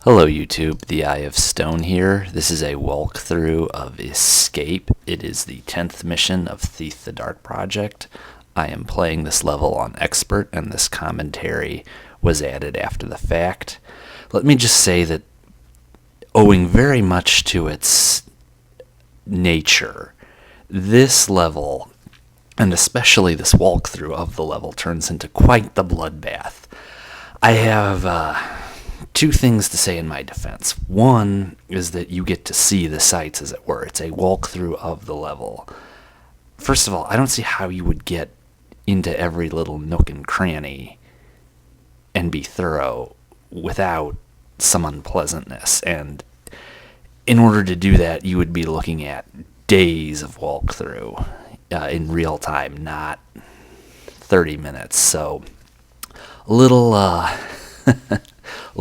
Hello YouTube, the Eye of Stone here. This is a walkthrough of Escape. It is the 10th mission of Thief the Dark Project. I am playing this level on Expert, and this commentary was added after the fact. Let me just say that, owing very much to its nature, this level, and especially this walkthrough of the level, turns into quite the bloodbath. I have two things to say in my defense. One is that you get to see the sights, as it were. It's a walkthrough of the level. First of all, I don't see how you would get into every little nook and cranny and be thorough without some unpleasantness. And in order to do that, you would be looking at days of walkthrough in real time, not 30 minutes. So a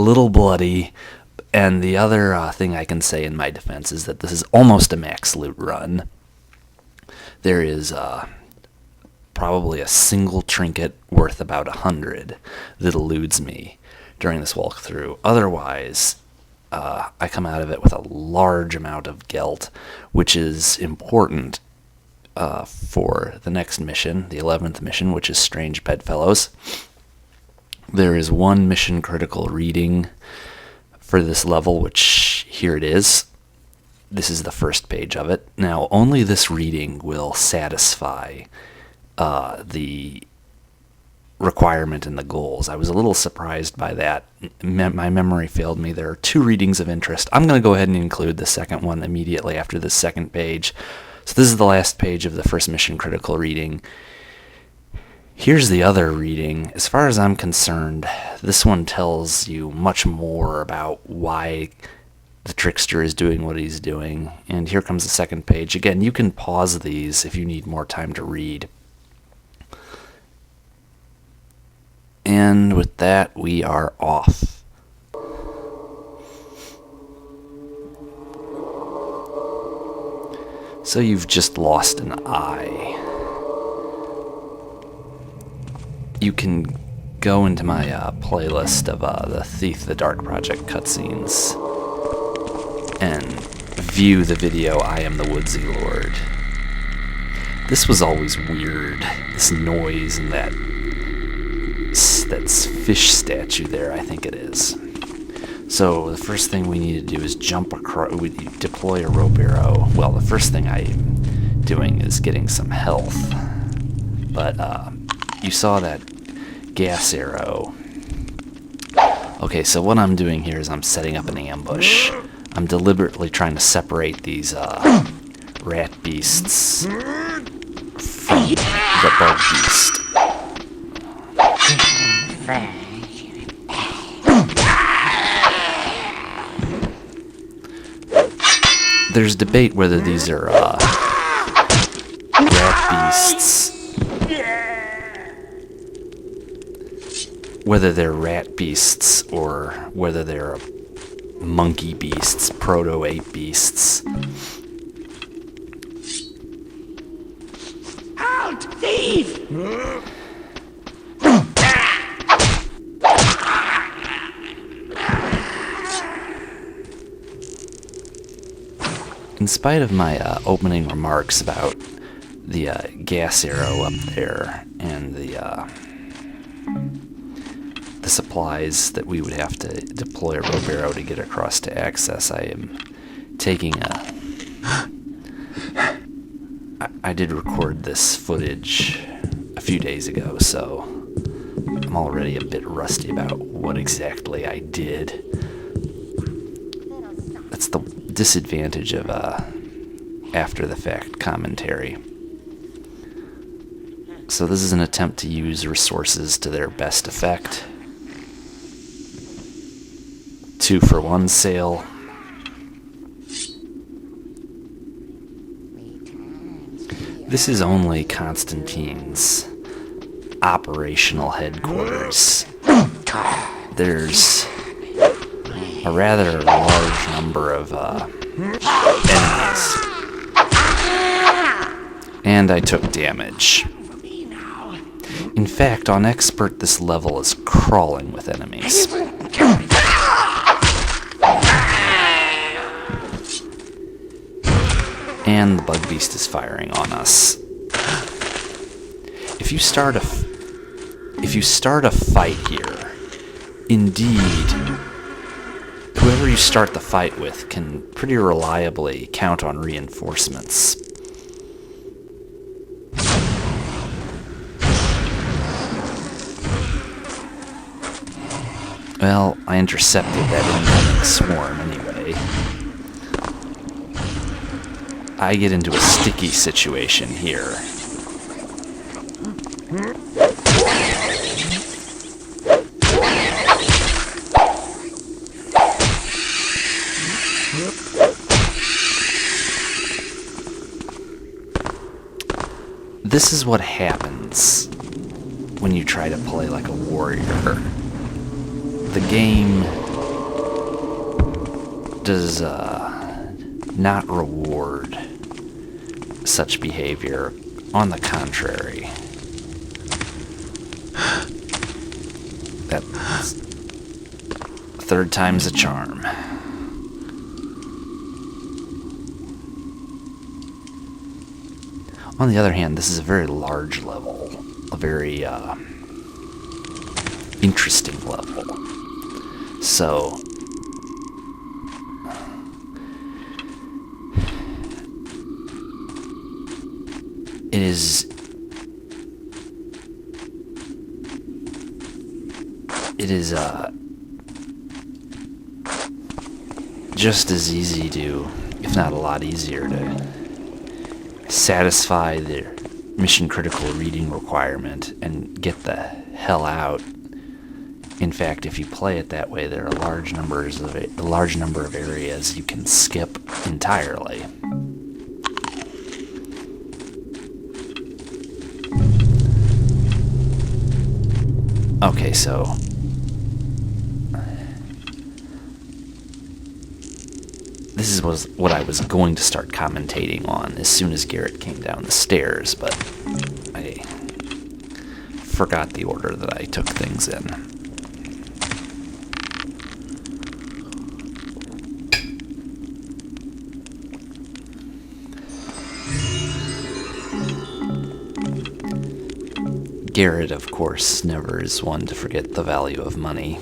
little bloody. And the other thing I can say in my defense is that this is almost a max loot run. There is probably a single trinket worth about 100 that eludes me during this walkthrough. Otherwise, I come out of it with a large amount of gelt, which is important for the next mission, the 11th mission, which is Strange Bedfellows. There is one mission critical reading for this level, which here it is. This is the first page of it. Now, only this reading will satisfy the requirement and the goals. I was a little surprised by that. My memory failed me. There are two readings of interest. I'm going to go ahead and include the second one immediately after the second page. So this is the last page of the first mission critical reading. Here's the other reading. As far as I'm concerned, this one tells you much more about why the trickster is doing what he's doing. And here comes the second page. Again, you can pause these if you need more time to read. And with that, we are off. So you've just lost an eye. You can go into my playlist of the Thief the Dark Project cutscenes and view the video I Am the Woodsy Lord. This was always weird, this noise and that's fish statue there, I think it is. So the first thing we need to do is jump across, we deploy a rope arrow. Well, the first thing I'm doing is getting some health, but you saw that gas arrow. Okay, so what I'm doing here is I'm setting up an ambush. I'm deliberately trying to separate these rat beasts from the bug beast. There's debate whether these are rat beasts, whether they're rat beasts or whether they're monkey beasts, proto-ape beasts. Halt, thief! In spite of my opening remarks about the gas arrow up there and the supplies that we would have to deploy a rope arrow to get across to access, I am taking I did record this footage a few days ago, so I'm already a bit rusty about what exactly I did. That's the disadvantage of after-the-fact commentary. So this is an attempt to use resources to their best effect. 2-for-1 sale. This is only Constantine's operational headquarters. There's a rather large number of enemies. And I took damage. In fact, on Expert, this level is crawling with enemies. And the bug beast is firing on us. If you start a fight here, indeed, whoever you start the fight with can pretty reliably count on reinforcements. Well, I intercepted that incoming swarm anyway. I get into a sticky situation here. This is what happens when you try to play like a warrior. The game does not reward such behavior. On the contrary, that's third time's a charm. On the other hand, this is a very large level, a very interesting level. So, it is just as easy to, if not a lot easier to, satisfy the mission critical reading requirement and get the hell out. In fact, if you play it that way, there are a large number of areas you can skip entirely. Okay, so this is what I was going to start commentating on as soon as Garrett came down the stairs, but I forgot the order that I took things in. Garrett, of course, never is one to forget the value of money.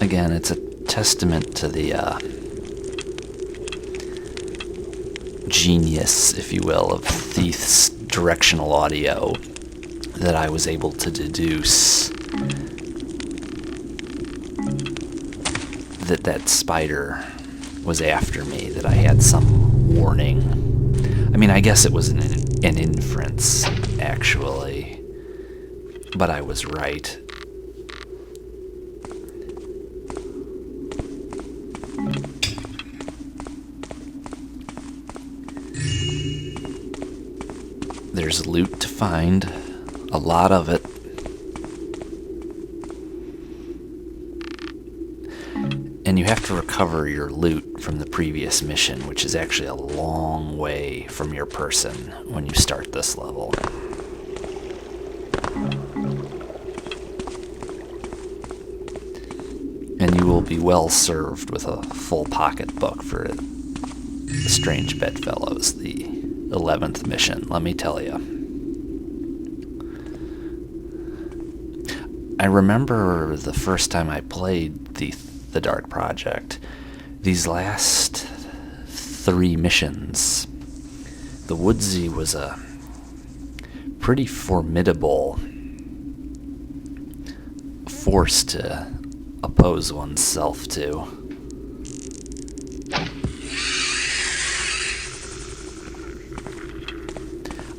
Again, it's a testament to the genius, if you will, of Thief's directional audio that I was able to deduce that spider was after me, that I had some warning. I mean, I guess it was an inference, actually, but I was right. There's loot to find, a lot of it. And you have to recover your loot from the previous mission, which is actually a long way from your person when you start this level. And you will be well served with a full pocketbook for the Strange Bedfellows, the 11th mission, let me tell you. I remember the first time I played the Dark Project, these last 3 missions, the Woodsy was a pretty formidable force to oppose oneself to.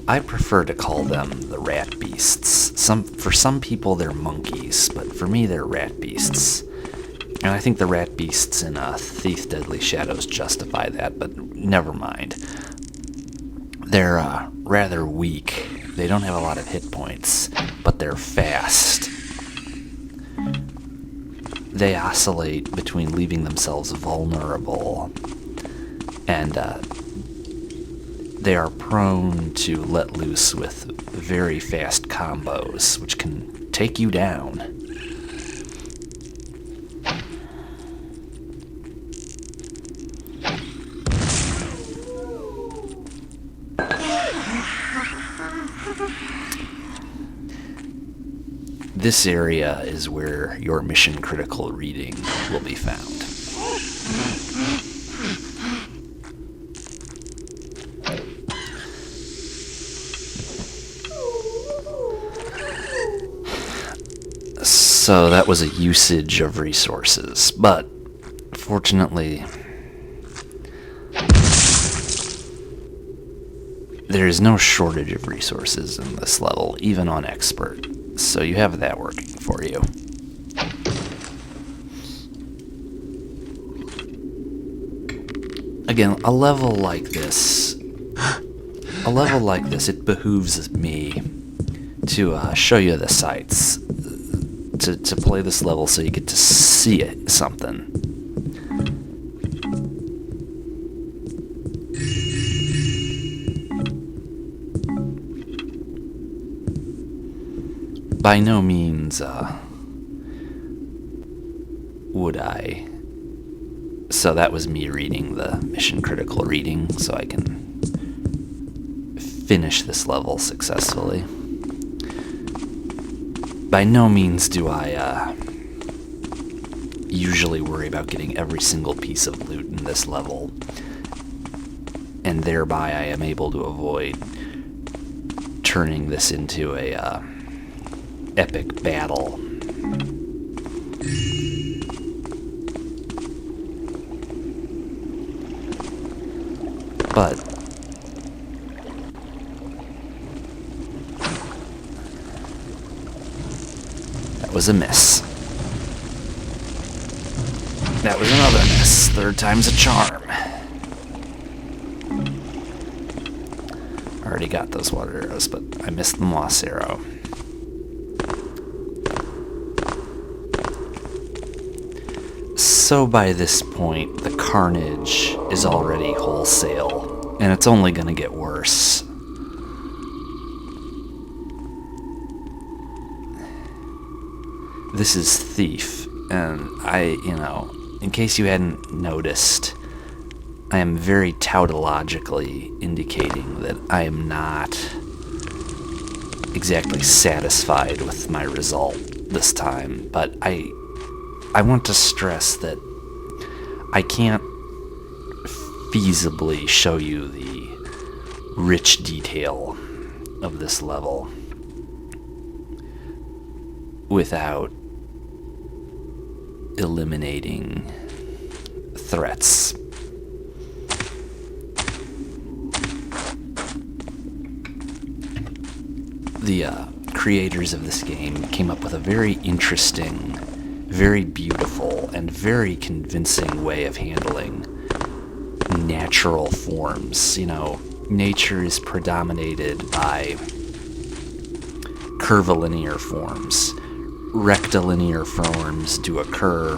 I prefer to call them the rat beasts. For some people they're monkeys, but for me they're rat beasts. And I think the rat beasts in Thief Deadly Shadows justify that, but never mind. They're rather weak. They don't have a lot of hit points, but they're fast. They oscillate between leaving themselves vulnerable and they are prone to let loose with very fast combos, which can take you down. This area is where your mission critical reading will be found. So that was a usage of resources, but fortunately, there is no shortage of resources in this level, even on expert. So you have that working for you. Again, a level like this, it behooves me to show you the sights, to play this level so you get to see something. By no means would I. So that was me reading the mission critical reading so I can finish this level successfully. By no means do I usually worry about getting every single piece of loot in this level, and thereby I am able to avoid turning this into a epic battle. But that was a miss. That was another miss. Third time's a charm. I already got those water arrows, but I missed the moss arrow. So by this point, the carnage is already wholesale, and it's only going to get worse. This is Thief, and in case you hadn't noticed, I am very tautologically indicating that I am not exactly satisfied with my result this time, but I want to stress that I can't feasibly show you the rich detail of this level without eliminating threats. The creators of this game came up with a very interesting, very beautiful, and very convincing way of handling natural forms. Nature is predominated by curvilinear forms. Rectilinear forms do occur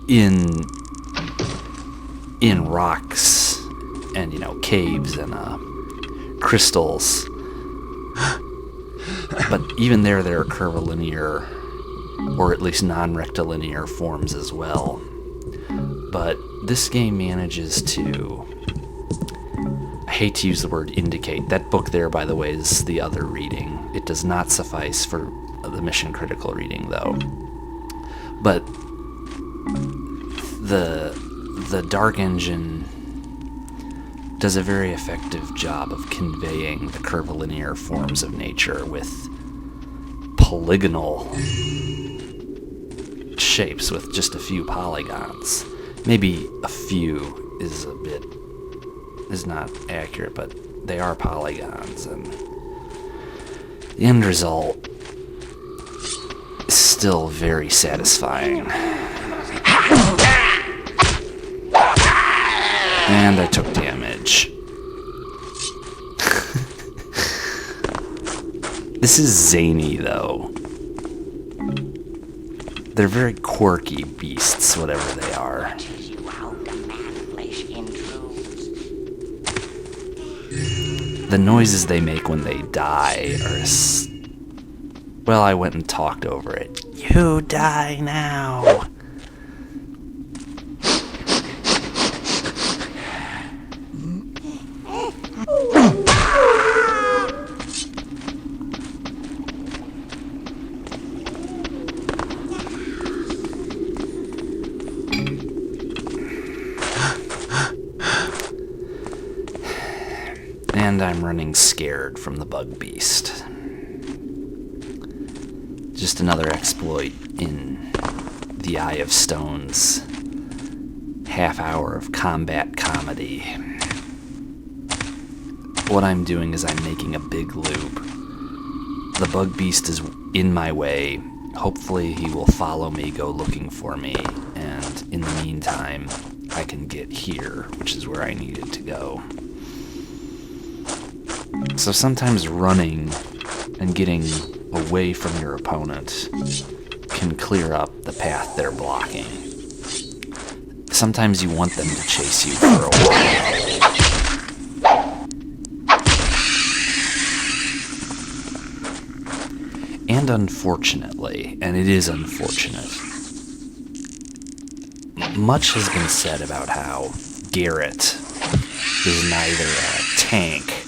in rocks and, caves and crystals. But even there are curvilinear, or at least non-rectilinear forms as well. But this game manages to, I hate to use the word indicate. That book there, by the way, is the other reading. It does not suffice for the mission critical reading, though. But the Dark Engine does a very effective job of conveying the curvilinear forms of nature with polygonal shapes with just a few polygons. Maybe a few is not accurate, but they are polygons, and the end result is still very satisfying. And I took damage. This is zany, though. They're very quirky beasts, whatever they are. The noises they make when they die are... Well, I went and talked over it. You die now! And I'm running scared from the bug beast. Just another exploit in the Eye of Stone's half hour of combat comedy. What I'm doing is I'm making a big loop. The bug beast is in my way. Hopefully he will follow me, go looking for me, and in the meantime, I can get here, which is where I needed to go. So sometimes running and getting away from your opponent can clear up the path they're blocking. Sometimes you want them to chase you for a while. And unfortunately, and it is unfortunate, much has been said about how Garrett is neither a tank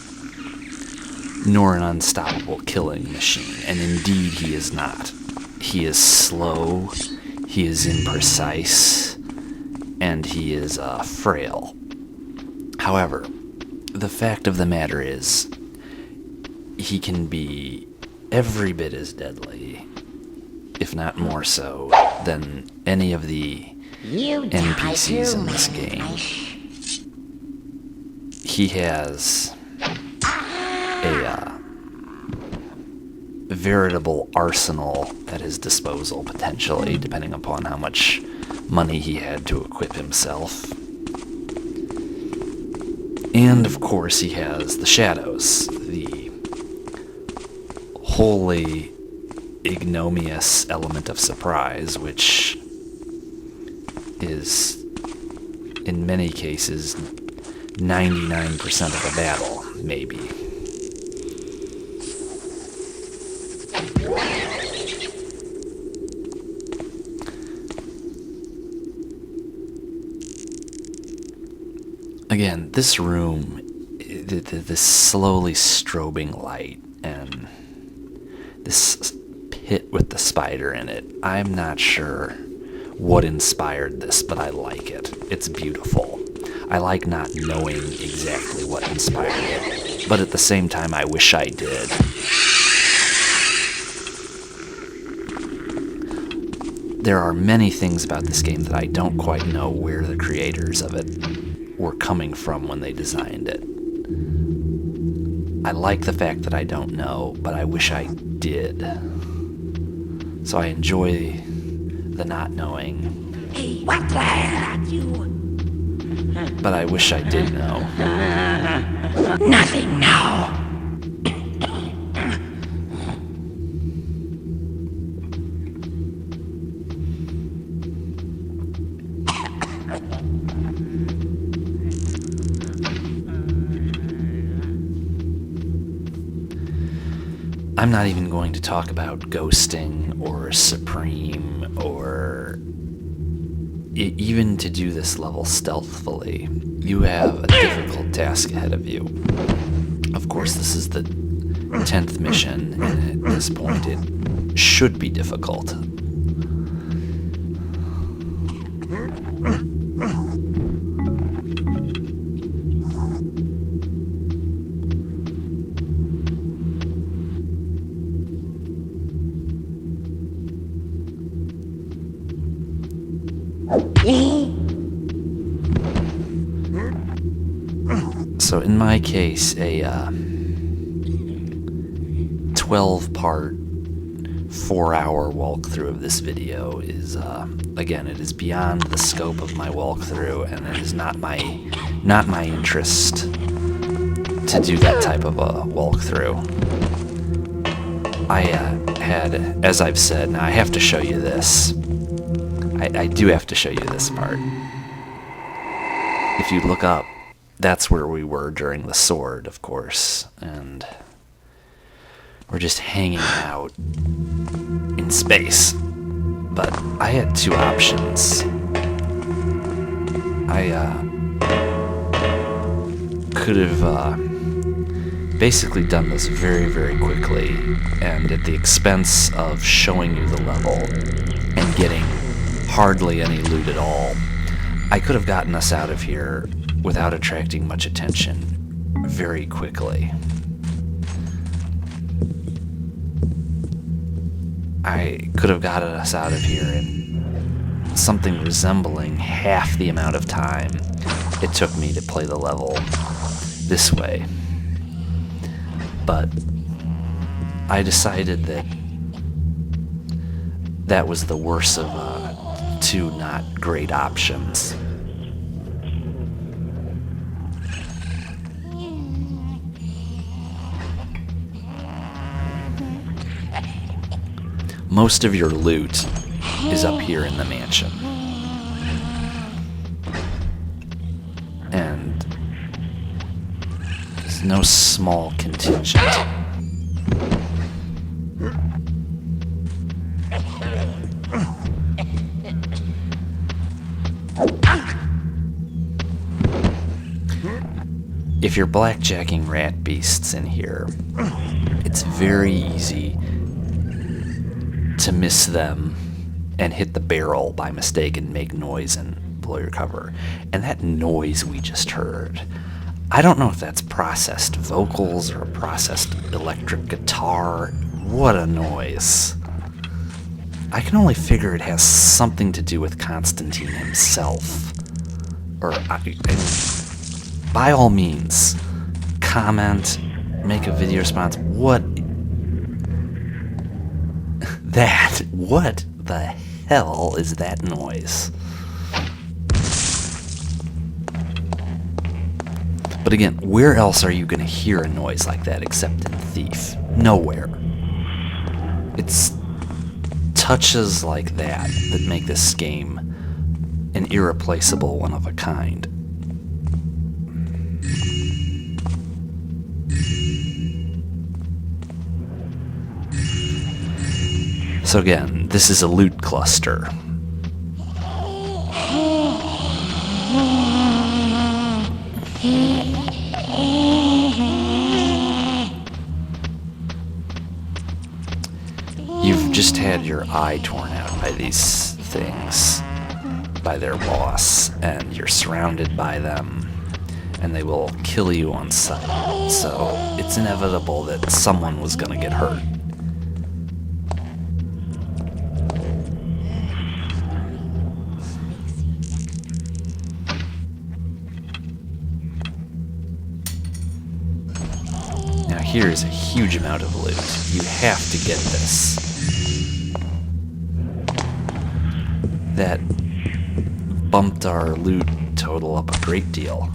nor an unstoppable killing machine, and indeed he is not. He is slow, he is imprecise, and he is frail. However, the fact of the matter is, he can be every bit as deadly, if not more so, than any of the NPCs in this game. He has a veritable arsenal at his disposal, potentially, depending upon how much money he had to equip himself. And, of course, he has the shadows, the wholly ignominious element of surprise, which is, in many cases, 99% of a battle, maybe. Again, this room, this slowly strobing light, and this pit with the spider in it, I'm not sure what inspired this, but I like it. It's beautiful. I like not knowing exactly what inspired it, but at the same time, I wish I did. There are many things about this game that I don't quite know where the creators of it were coming from when they designed it. I like the fact that I don't know, but I wish I did. So I enjoy the not knowing. Hey, what the hell are you? But I wish I did know. Nothing now. I'm not even going to talk about ghosting or supreme or even to do this level stealthily. You have a difficult task ahead of you. Of course, this is the 10th mission, and at this point it should be difficult. So in my case, a 12-part, 4-hour walkthrough of this video is, again, it is beyond the scope of my walkthrough, and it is not my interest to do that type of a walkthrough. I had, as I've said, now I have to show you this. I do have to show you this part. If you look up, that's where we were during the sword, of course, and we're just hanging out in space. But I had two options. I could have basically done this very, very quickly, and at the expense of showing you the level and getting hardly any loot at all. I could have gotten us out of here without attracting much attention very quickly. I could have gotten us out of here in something resembling half the amount of time it took me to play the level this way. But I decided that that was the worst of two not great options. Most of your loot is up here in the mansion. And there's no small contingent. If you're blackjacking rat beasts in here, it's very easy to miss them and hit the barrel by mistake and make noise and blow your cover. And that noise we just heard, I don't know if that's processed vocals or a processed electric guitar. What a noise. I can only figure it has something to do with Constantine himself. Or, by all means, comment, make a video response. What the hell is that noise? But again, where else are you going to hear a noise like that except in Thief? Nowhere. It's touches like that that make this game an irreplaceable one of a kind. So again, this is a loot cluster. You've just had your eye torn out by these things, by their boss, and you're surrounded by them, and they will kill you on sight. So it's inevitable that someone was going to get hurt. Now here is a huge amount of loot. You have to get this. That bumped our loot total up a great deal.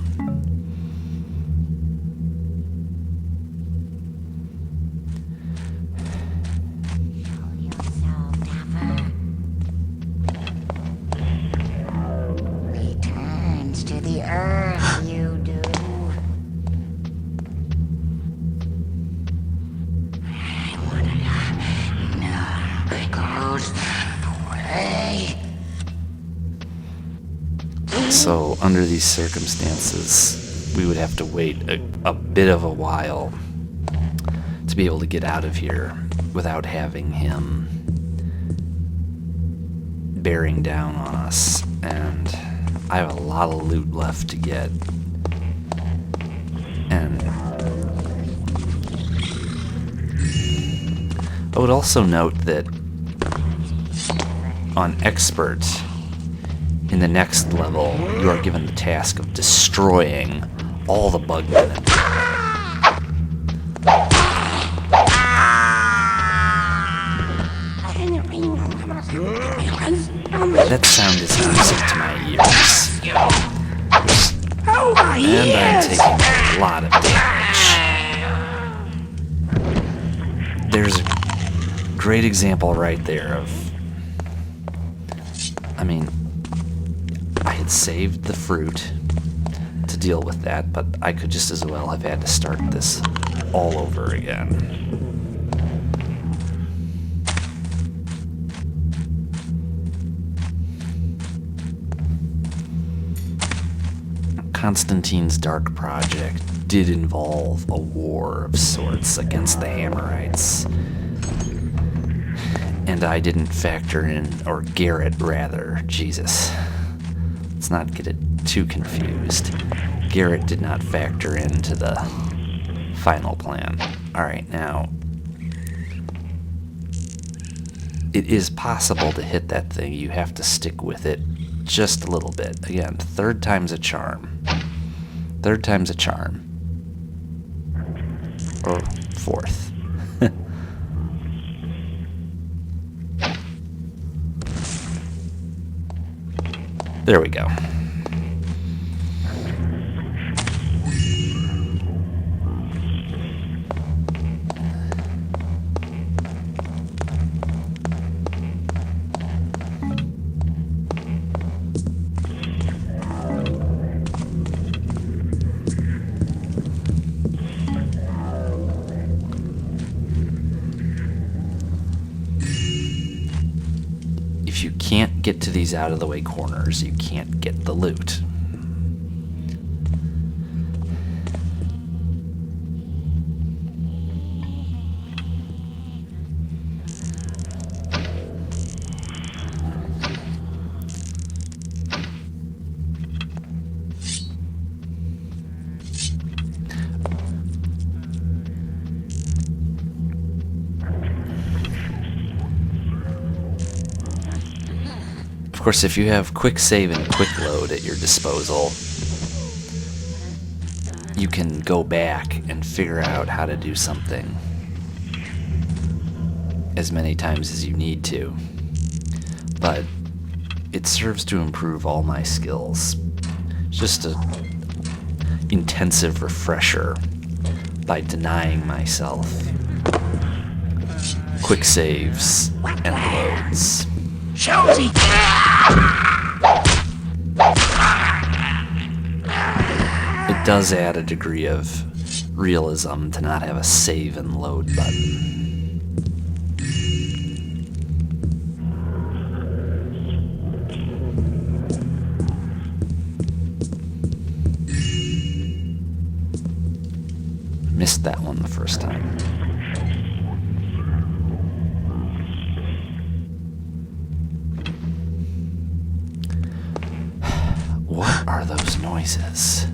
Returns to the earth, you do. I wanna know goes away. So under these circumstances, we would have to wait a bit of a while to be able to get out of here without having him bearing down on us. And I have a lot of loot left to get. And I would also note that on Expert, in the next level, you are given the task of destroying all the bugmen. That sound is music to my ears. And I'm taking a lot of damage. There's a great example right there of... I mean, I had saved the fruit to deal with that, but I could just as well have had to start this all over again. Constantine's Dark Project did involve a war of sorts against the Hammerites. And I didn't factor in, or Garrett rather, Jesus. Let's not get it too confused. Garrett did not factor into the final plan. Alright, now, it is possible to hit that thing. You have to stick with it just a little bit. Again, third time's a charm. Third time's a charm. Or fourth. There we go. If you can't get to these out of the way corners, you can't get the loot. Of course, if you have quick save and quick load at your disposal, you can go back and figure out how to do something as many times as you need to. But it serves to improve all my skills. It's just an intensive refresher by denying myself quick saves and loads. Josie! It does add a degree of realism to not have a save and load button. Missed that one the first time. What are those noises?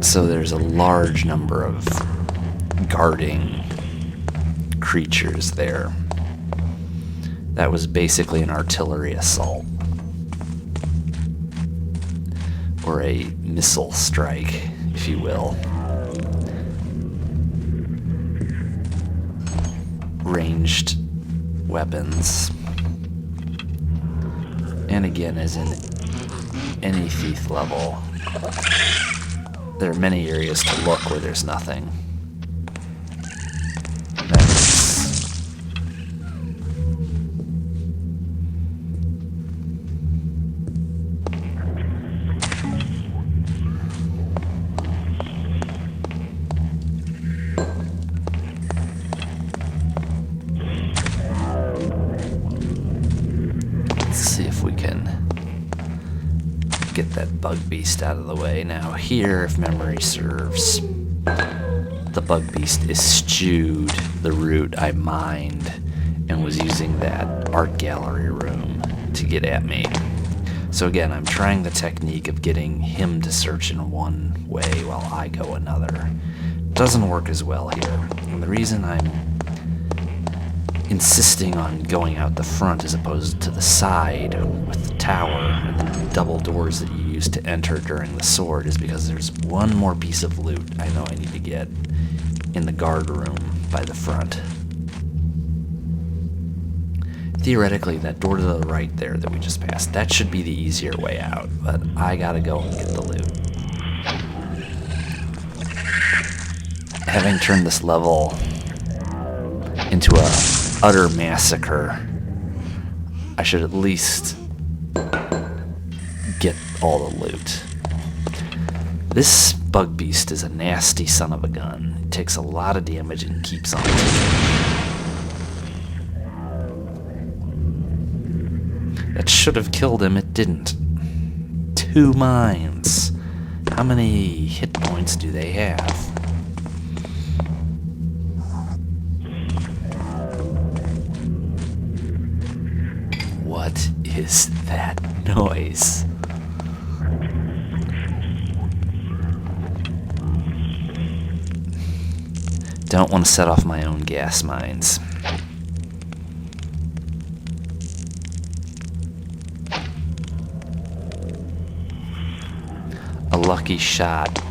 So there's a large number of guarding creatures there. That was basically an artillery assault. Or a missile strike, if you will. Ranged weapons. And again, as in any thief level, there are many areas to look where there's nothing. Get that bug beast out of the way. Now here, if memory serves, the bug beast eschewed the route I mined and was using that art gallery room to get at me. So again, I'm trying the technique of getting him to search in one way while I go another. Doesn't work as well here. And the reason I'm insisting on going out the front as opposed to the side with the tower and the double doors that you use to enter during the sword is because there's one more piece of loot I know I need to get in the guard room by the front. Theoretically, that door to the right there that we just passed, that should be the easier way out, but I gotta go and get the loot. having turned this level into a utter massacre, I should at least get all the loot. This bug beast is a nasty son of a gun. It takes a lot of damage and keeps on ticking. That should have killed him, it didn't. 2 mines. How many hit points do they have? What is that noise? Don't want to set off my own gas mines. A lucky shot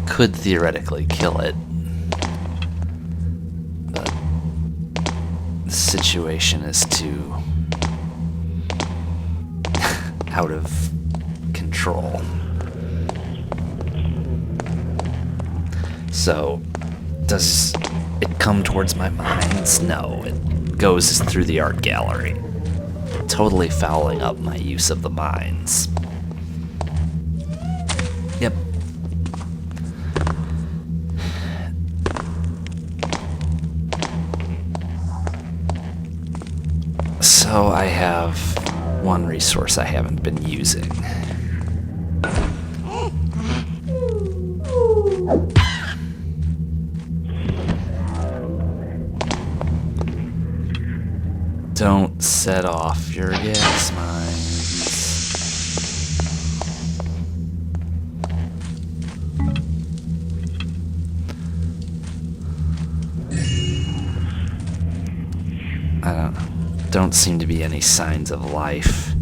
could theoretically kill it, but the situation is too out of control. So, does it come towards my mines? No, it goes through the art gallery, totally fouling up my use of the mines. Yep. So I have one resource I haven't been using. Don't set off your gas mines. Don't seem to be any signs of life.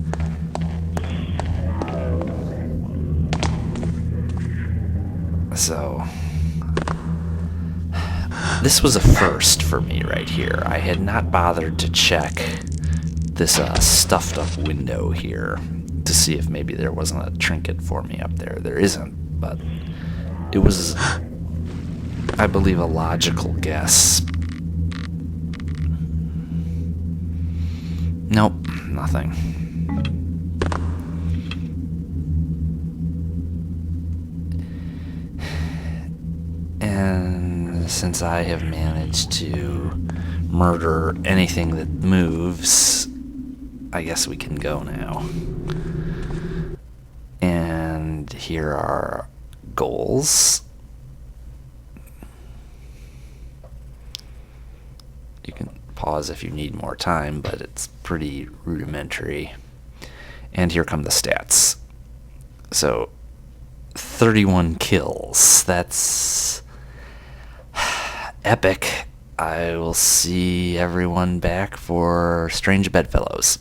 So, this was a first for me right here. I had not bothered to check this stuffed up window here to see if maybe there wasn't a trinket for me up there. There isn't, but it was, I believe, a logical guess. Nope, nothing. And since I have managed to murder anything that moves, I guess we can go now. And here are goals. You can pause if you need more time, but it's pretty rudimentary. And here come the stats. So, 31 kills. That's epic. I will see everyone back for Strange Bedfellows.